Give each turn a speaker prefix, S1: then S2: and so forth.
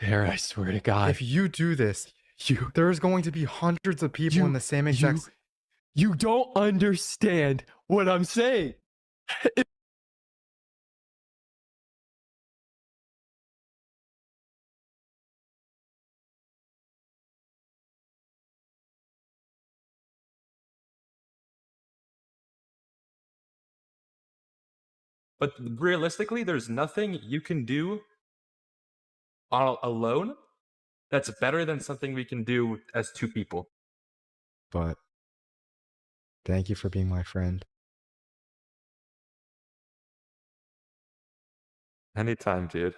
S1: There, I swear to God.
S2: If you do this,
S1: You,
S2: there's going to be hundreds of people in the same exact.
S1: you don't understand what I'm saying.
S3: But realistically, there's nothing you can do alone that's better than something we can do as two people.
S2: But thank you for being my friend.
S3: Anytime, dude.